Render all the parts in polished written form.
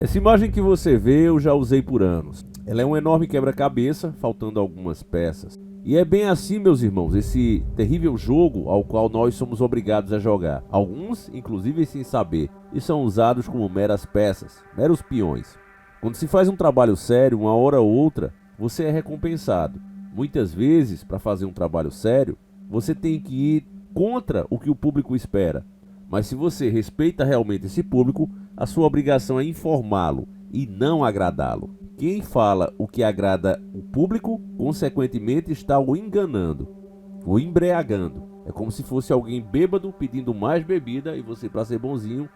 Essa imagem que você vê eu já usei por anos. Ela é um enorme quebra-cabeça, faltando algumas peças. E é bem assim, meus irmãos, esse terrível jogo ao qual nós somos obrigados a jogar. Alguns, inclusive sem saber, e são usados como meras peças, meros peões. Quando se faz um trabalho sério, uma hora ou outra, você é recompensado. Muitas vezes, para fazer um trabalho sério, você tem que ir contra o que o público espera. Mas se você respeita realmente esse público, a sua obrigação é informá-lo e não agradá-lo. Quem fala o que agrada o público, consequentemente está o enganando, o embriagando. É como se fosse alguém bêbado pedindo mais bebida e você, para ser bonzinho,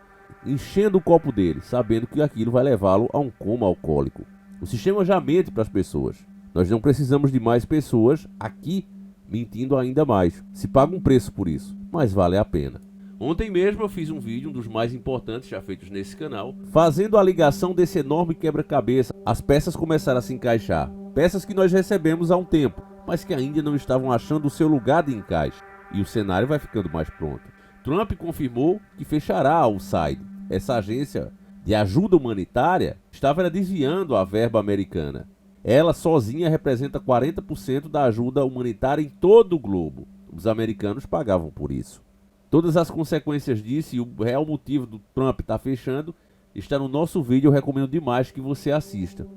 enchendo o copo dele, sabendo que aquilo vai levá-lo a um coma alcoólico. O sistema já mente para as pessoas. Nós não precisamos de mais pessoas aqui mentindo ainda mais. Se paga um preço por isso, mas vale a pena. Ontem mesmo eu fiz um vídeo, um dos mais importantes já feitos nesse canal, fazendo a ligação desse enorme quebra-cabeça. As peças começaram a se encaixar. Peças que nós recebemos há um tempo, mas que ainda não estavam achando o seu lugar de encaixe. E o cenário vai ficando mais pronto. Trump confirmou que fechará a USAID. Essa agência de ajuda humanitária estava desviando a verba americana. Ela sozinha representa 40% da ajuda humanitária em todo o globo. Os americanos pagavam por isso. Todas as consequências disso e o real motivo do Trump estar fechando está no nosso vídeo. Eu recomendo demais que você assista.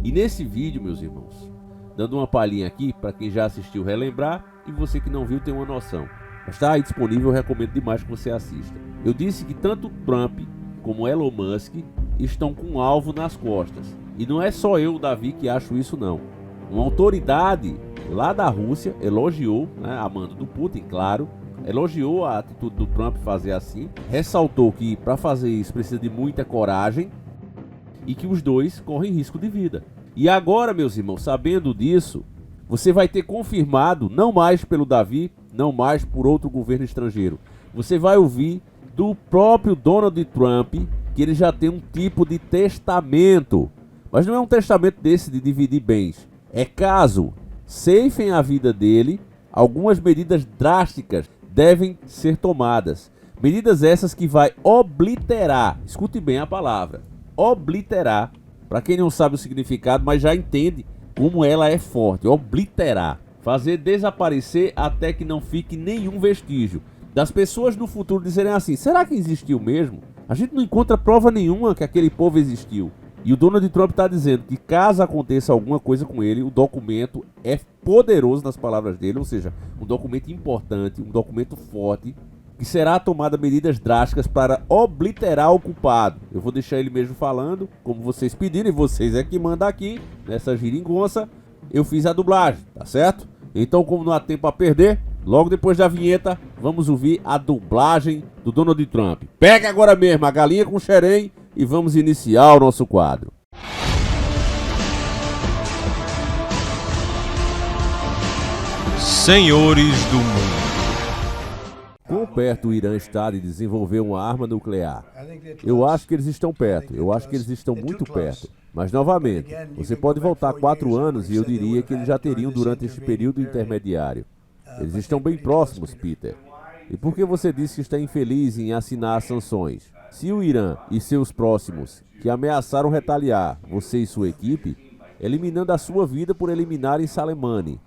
E nesse vídeo, meus irmãos, dando uma palhinha aqui para quem já assistiu relembrar e você que não viu tem uma noção. Está aí disponível, eu recomendo demais que você assista. Eu disse que tanto Trump como Elon Musk estão com um alvo nas costas. E não é só eu, Davi, que acho isso não. Uma autoridade lá da Rússia elogiou, a mando do Putin, claro, elogiou a atitude do Trump fazer assim, ressaltou que para fazer isso precisa de muita coragem e que os dois correm risco de vida. E agora, meus irmãos, sabendo disso, você vai ter confirmado, não mais pelo Davi, não mais por outro governo estrangeiro, você vai ouvir do próprio Donald Trump que ele já tem um tipo de testamento. Mas não é um testamento desse de dividir bens. É caso ceifem a vida dele, algumas medidas drásticas devem ser tomadas. Medidas essas que vai obliterar, escute bem a palavra, obliterar, para quem não sabe o significado, mas já entende como ela é forte, obliterar, fazer desaparecer até que não fique nenhum vestígio. Das pessoas no futuro dizerem assim, será que existiu mesmo? A gente não encontra prova nenhuma que aquele povo existiu. E o Donald Trump está dizendo que caso aconteça alguma coisa com ele, o documento é poderoso nas palavras dele, ou seja, um documento importante, um documento forte, que será tomada medidas drásticas para obliterar o culpado. Eu vou deixar ele mesmo falando, como vocês pediram, e vocês é que mandam aqui, nessa geringonça, eu fiz a dublagem, tá certo? Então, como não há tempo a perder, logo depois da vinheta, vamos ouvir a dublagem do Donald Trump. Pega agora mesmo a galinha com xerém e vamos iniciar o nosso quadro. Senhores do mundo. Quão perto o Irã está de desenvolver uma arma nuclear? Eu acho que eles estão perto, eu acho que eles estão muito perto. Mas, novamente, você pode voltar 4 anos e eu diria que eles já teriam durante este período intermediário. Eles estão bem próximos, Peter. E por que você disse que está infeliz em assinar as sanções? Se o Irã e seus próximos, que ameaçaram retaliar, você e sua equipe, eliminando a sua vida por eliminarem Soleimani.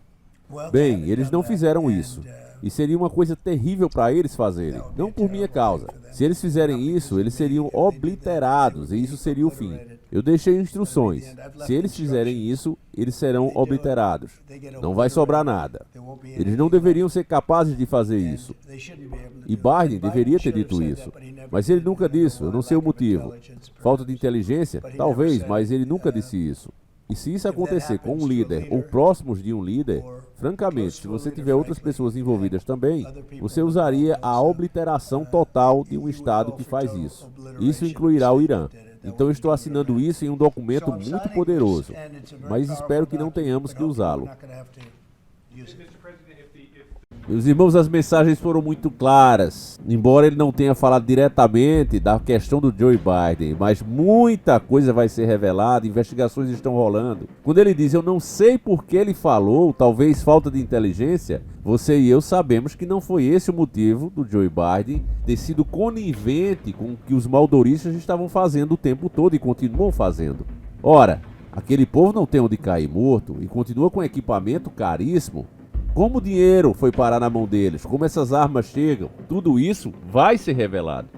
Bem, eles não fizeram isso. E seria uma coisa terrível para eles fazerem, não por minha causa. Se eles fizerem isso, eles seriam obliterados e isso seria o fim. Eu deixei instruções. Se eles fizerem isso, eles serão obliterados. Não vai sobrar nada. Eles não deveriam ser capazes de fazer isso. E Biden deveria ter dito isso. Mas ele nunca disse, eu não sei o motivo. Falta de inteligência? Talvez, mas ele nunca disse isso. E se isso acontecer com um líder ou próximos de um líder, francamente, se você tiver outras pessoas envolvidas também, você usaria a obliteração total de um Estado que faz isso. Isso incluirá o Irã. Então eu estou assinando isso em um documento muito poderoso, mas espero que não tenhamos que usá-lo. Meus irmãos, as mensagens foram muito claras, embora ele não tenha falado diretamente da questão do Joe Biden, mas muita coisa vai ser revelada, investigações estão rolando. Quando ele diz, eu não sei por que ele falou, talvez falta de inteligência, você e eu sabemos que não foi esse o motivo do Joe Biden ter sido conivente com o que os maldoristas estavam fazendo o tempo todo e continuam fazendo. Ora, aquele povo não tem onde cair morto e continua com equipamento caríssimo. Como o dinheiro foi parar na mão deles, como essas armas chegam, tudo isso vai ser revelado.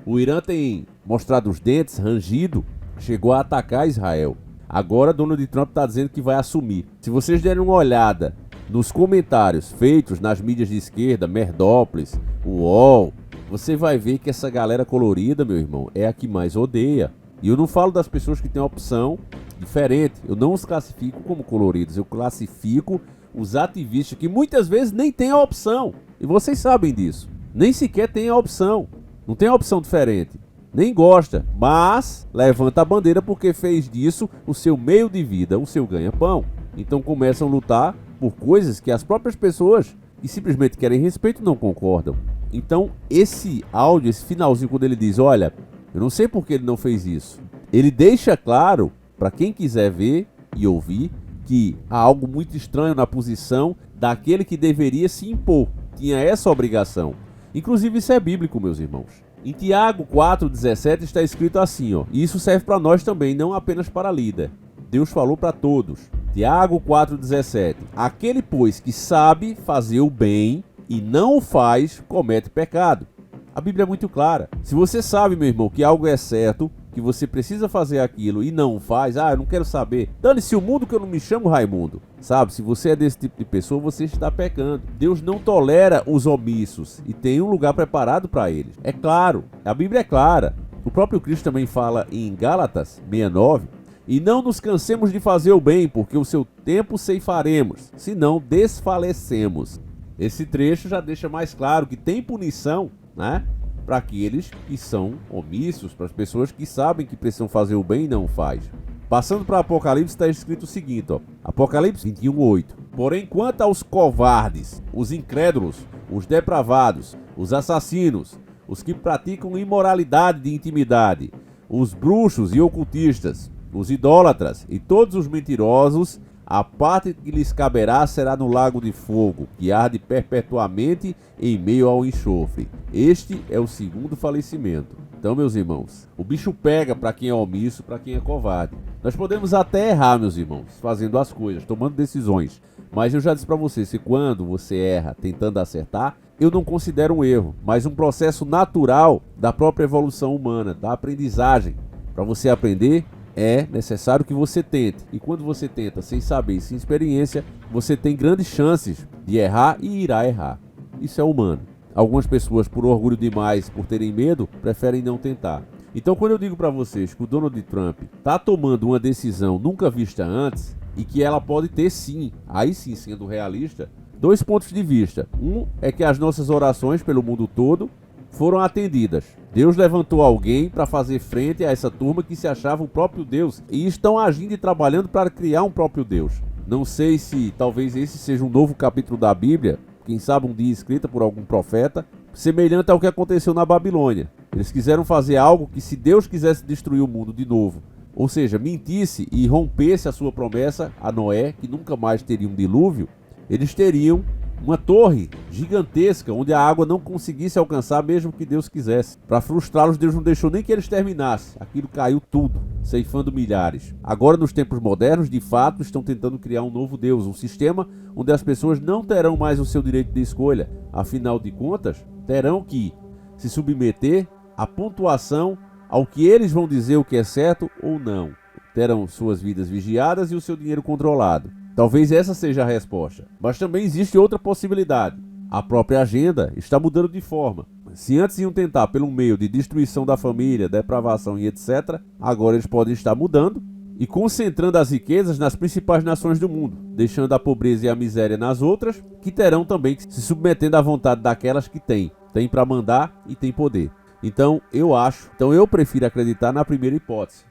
O Irã tem mostrado os dentes, rangido, chegou a atacar Israel. Agora Donald Trump está dizendo que vai assumir. Se vocês derem uma olhada nos comentários feitos nas mídias de esquerda, Merdópolis, UOL, você vai ver que essa galera colorida, meu irmão, é a que mais odeia. E eu não falo das pessoas que têm opção diferente. Eu não os classifico como coloridos, eu classifico os ativistas que muitas vezes nem têm a opção. E vocês sabem disso. Nem sequer tem a opção. Não tem a opção diferente. Nem gosta, mas levanta a bandeira porque fez disso o seu meio de vida, o seu ganha-pão. Então começam a lutar por coisas que as próprias pessoas que simplesmente querem respeito não concordam. Então esse áudio, esse finalzinho, quando ele diz, olha, eu não sei por que ele não fez isso, ele deixa claro para quem quiser ver e ouvir que há algo muito estranho na posição daquele que deveria se impor. Tinha essa obrigação. Inclusive isso é bíblico, meus irmãos. Em Tiago 4,17 está escrito assim, ó, e isso serve para nós também, não apenas para líder. Deus falou para todos. Tiago 4,17. Aquele, pois, que sabe fazer o bem e não o faz, comete pecado. A Bíblia é muito clara. Se você sabe, meu irmão, que algo é certo, que você precisa fazer aquilo e não faz, eu não quero saber. Dane-se o mundo que eu não me chamo Raimundo. Sabe, se você é desse tipo de pessoa, você está pecando. Deus não tolera os omissos e tem um lugar preparado para eles. É claro, a Bíblia é clara. O próprio Cristo também fala em Gálatas 6,9, e não nos cansemos de fazer o bem, porque o seu tempo ceifaremos, senão desfalecemos. Esse trecho já deixa mais claro que tem punição, né? Para aqueles que são omissos, para as pessoas que sabem que precisam fazer o bem e não faz. Passando para Apocalipse, está escrito o seguinte, ó, Apocalipse 21:8. Porém, quanto aos covardes, os incrédulos, os depravados, os assassinos, os que praticam imoralidade de intimidade, os bruxos e ocultistas, os idólatras e todos os mentirosos, a parte que lhes caberá será no lago de fogo, que arde perpetuamente em meio ao enxofre. Este é o segundo falecimento. Então, meus irmãos, o bicho pega para quem é omisso, para quem é covarde. Nós podemos até errar, meus irmãos, fazendo as coisas, tomando decisões. Mas eu já disse para você, se quando você erra tentando acertar, eu não considero um erro, mas um processo natural da própria evolução humana, da aprendizagem. Para você aprender, é necessário que você tente. E quando você tenta sem saber e sem experiência, você tem grandes chances de errar e irá errar. Isso é humano. Algumas pessoas, por orgulho demais, por terem medo, preferem não tentar. Então, quando eu digo para vocês que o Donald Trump está tomando uma decisão nunca vista antes, e que ela pode ter sim, aí sim sendo realista, dois pontos de vista. Um é que as nossas orações pelo mundo todo foram atendidas. Deus levantou alguém para fazer frente a essa turma que se achava o próprio Deus e estão agindo e trabalhando para criar um próprio Deus. Não sei se talvez esse seja um novo capítulo da Bíblia, quem sabe um dia escrita por algum profeta, semelhante ao que aconteceu na Babilônia. Eles quiseram fazer algo que, se Deus quisesse destruir o mundo de novo, ou seja, mentisse e rompesse a sua promessa a Noé, que nunca mais teria um dilúvio, eles teriam uma torre gigantesca onde a água não conseguisse alcançar mesmo que Deus quisesse. Para frustrá-los, Deus não deixou nem que eles terminassem. Aquilo caiu tudo, ceifando milhares. Agora, nos tempos modernos, de fato, estão tentando criar um novo Deus, um sistema onde as pessoas não terão mais o seu direito de escolha. Afinal de contas, terão que se submeter à pontuação ao que eles vão dizer o que é certo ou não. Terão suas vidas vigiadas e o seu dinheiro controlado. Talvez essa seja a resposta. Mas também existe outra possibilidade. A própria agenda está mudando de forma. Se antes iam tentar pelo meio de destruição da família, depravação e etc., agora eles podem estar mudando e concentrando as riquezas nas principais nações do mundo, deixando a pobreza e a miséria nas outras, que terão também que se submetendo à vontade daquelas que têm para mandar e têm poder. Então eu prefiro acreditar na primeira hipótese.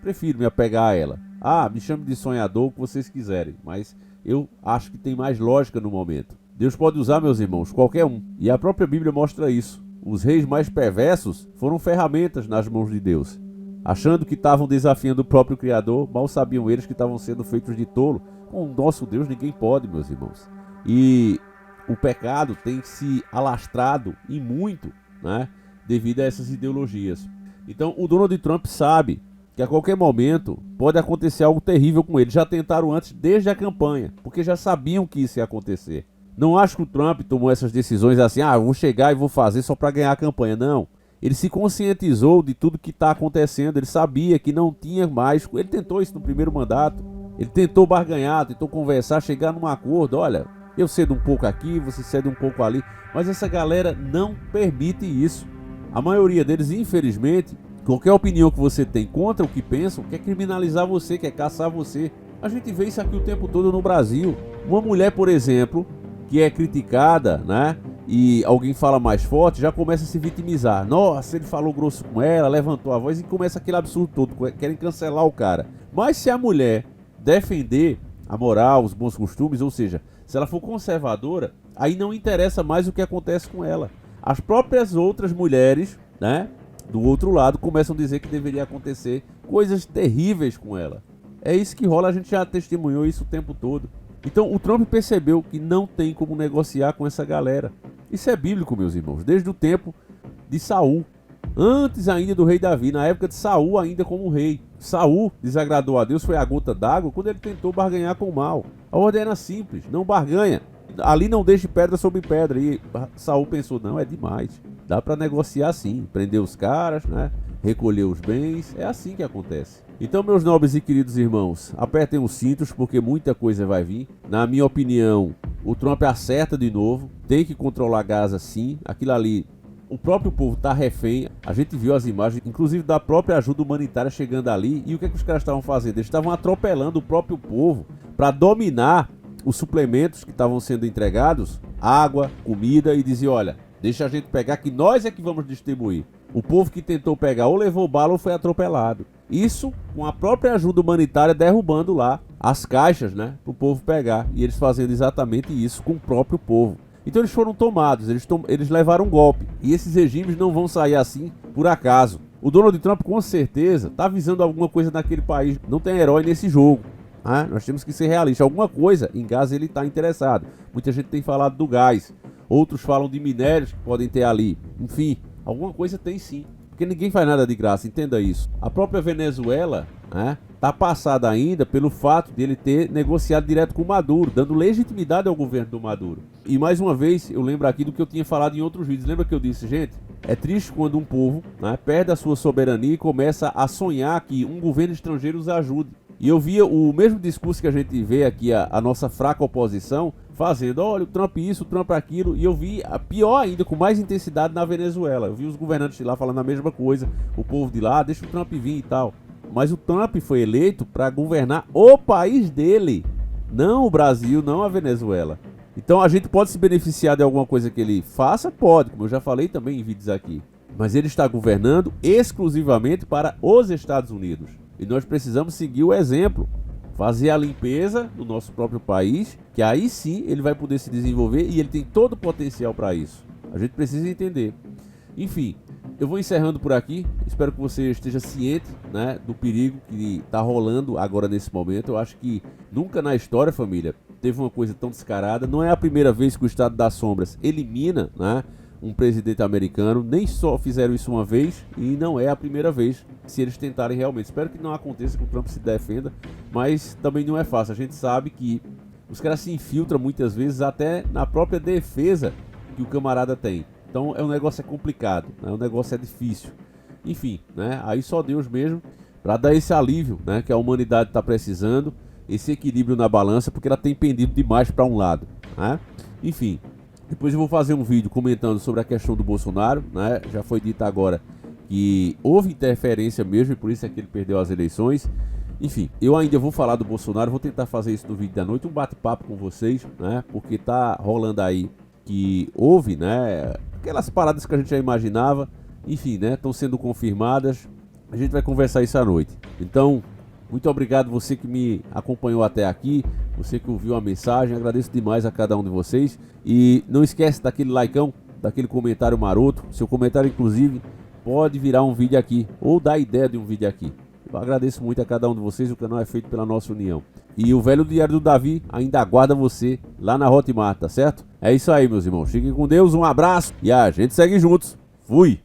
Prefiro me apegar a ela. Me chame de sonhador, o que vocês quiserem, mas eu acho que tem mais lógica no momento. Deus pode usar, meus irmãos, qualquer um. E a própria Bíblia mostra isso. Os reis mais perversos foram ferramentas nas mãos de Deus. Achando que estavam desafiando o próprio Criador, mal sabiam eles que estavam sendo feitos de tolo. Com o nosso Deus ninguém pode, meus irmãos. E o pecado tem se alastrado e muito, né, devido a essas ideologias. Então o Donald Trump sabe que a qualquer momento pode acontecer algo terrível com ele. Já tentaram antes, desde a campanha, porque já sabiam que isso ia acontecer. Não acho que o Trump tomou essas decisões assim, eu vou chegar e vou fazer só para ganhar a campanha. Não. Ele se conscientizou de tudo que está acontecendo. Ele sabia que não tinha mais. Ele tentou isso no primeiro mandato. Ele tentou barganhar, tentou conversar, chegar num acordo. Olha, eu cedo um pouco aqui, você cede um pouco ali. Mas essa galera não permite isso. A maioria deles, infelizmente, qualquer opinião que você tem contra o que pensam, quer criminalizar você, quer caçar você. A gente vê isso aqui o tempo todo no Brasil. Uma mulher, por exemplo, que é criticada, né? E alguém fala mais forte, já começa a se vitimizar. Nossa, ele falou grosso com ela, levantou a voz e começa aquele absurdo todo. Querem cancelar o cara. Mas se a mulher defender a moral, os bons costumes, ou seja, se ela for conservadora, aí não interessa mais o que acontece com ela. As próprias outras mulheres, né, do outro lado, começam a dizer que deveria acontecer coisas terríveis com ela. É isso que rola, a gente já testemunhou isso o tempo todo. Então o Trump percebeu que não tem como negociar com essa galera. Isso é bíblico, meus irmãos, desde o tempo de Saul. Antes ainda do rei Davi, na época de Saul ainda como rei. Saul desagradou a Deus, foi a gota d'água quando ele tentou barganhar com o mal. A ordem era simples, não barganha. Ali não deixe pedra sobre pedra. E Saul pensou, não, é demais. Dá para negociar sim, prender os caras, né? Recolher os bens, é assim que acontece. Então, meus nobres e queridos irmãos, apertem os cintos porque muita coisa vai vir. Na minha opinião, o Trump acerta de novo, tem que controlar Gaza sim, aquilo ali, o próprio povo está refém. A gente viu as imagens, inclusive da própria ajuda humanitária chegando ali, e o que é que os caras estavam fazendo? Eles estavam atropelando o próprio povo para dominar os suplementos que estavam sendo entregados, água, comida, e dizer, olha, deixa a gente pegar que nós é que vamos distribuir. O povo que tentou pegar ou levou bala ou foi atropelado. Isso com a própria ajuda humanitária derrubando lá as caixas, né, para o povo pegar. E eles fazendo exatamente isso com o próprio povo. Então eles foram tomados, eles levaram um golpe. E esses regimes não vão sair assim por acaso. O Donald Trump com certeza está visando alguma coisa naquele país. Não tem herói nesse jogo. Nós temos que ser realistas. Alguma coisa em Gaza ele está interessado. Muita gente tem falado do gás. Outros falam de minérios que podem ter ali. Enfim, alguma coisa tem sim. Porque ninguém faz nada de graça, entenda isso. A própria Venezuela está passada ainda pelo fato de ele ter negociado direto com o Maduro, dando legitimidade ao governo do Maduro. E mais uma vez, eu lembro aqui do que eu tinha falado em outros vídeos. Lembra que eu disse, gente, é triste quando um povo perde a sua soberania e começa a sonhar que um governo estrangeiro os ajude. E eu via o mesmo discurso que a gente vê aqui, a nossa fraca oposição, fazendo, olha, o Trump isso, o Trump aquilo, e eu vi, pior ainda, com mais intensidade na Venezuela. Eu vi os governantes de lá falando a mesma coisa, o povo de lá, deixa o Trump vir e tal. Mas o Trump foi eleito para governar o país dele, não o Brasil, não a Venezuela. Então a gente pode se beneficiar de alguma coisa que ele faça? Pode, como eu já falei também em vídeos aqui. Mas ele está governando exclusivamente para os Estados Unidos. E nós precisamos seguir o exemplo. Fazer a limpeza do nosso próprio país, que aí sim ele vai poder se desenvolver e ele tem todo o potencial para isso. A gente precisa entender. Enfim, eu vou encerrando por aqui. Espero que você esteja ciente, do perigo que está rolando agora nesse momento. Eu acho que nunca na história, família, teve uma coisa tão descarada. Não é a primeira vez que o Estado das Sombras elimina, um presidente americano. Nem só fizeram isso uma vez e não é a primeira vez, se eles tentarem realmente. Espero que não aconteça, que o Trump se defenda, mas também não é fácil. A gente sabe que os caras se infiltram muitas vezes até na própria defesa que o camarada tem. Então o negócio é complicado, o negócio é difícil. Enfim, aí só Deus mesmo para dar esse alívio, que a humanidade está precisando, esse equilíbrio na balança, porque ela tem pendido demais para um lado. Enfim, depois eu vou fazer um vídeo comentando sobre a questão do Bolsonaro, já foi dito agora que houve interferência mesmo e por isso é que ele perdeu as eleições. Enfim, eu ainda vou falar do Bolsonaro, vou tentar fazer isso no vídeo da noite, um bate-papo com vocês, porque tá rolando aí que houve, aquelas paradas que a gente já imaginava, enfim, estão sendo confirmadas. A gente vai conversar isso à noite. Então, Muito obrigado você que me acompanhou até aqui, você que ouviu a mensagem, agradeço demais a cada um de vocês. E não esquece daquele likeão, daquele comentário maroto, seu comentário inclusive pode virar um vídeo aqui, ou dar ideia de um vídeo aqui. Eu agradeço muito a cada um de vocês, o canal é feito pela nossa união. E o Velho Diário do Davi ainda aguarda você lá na Hotmart, tá certo? É isso aí, meus irmãos. Fiquem com Deus, um abraço e a gente segue juntos. Fui!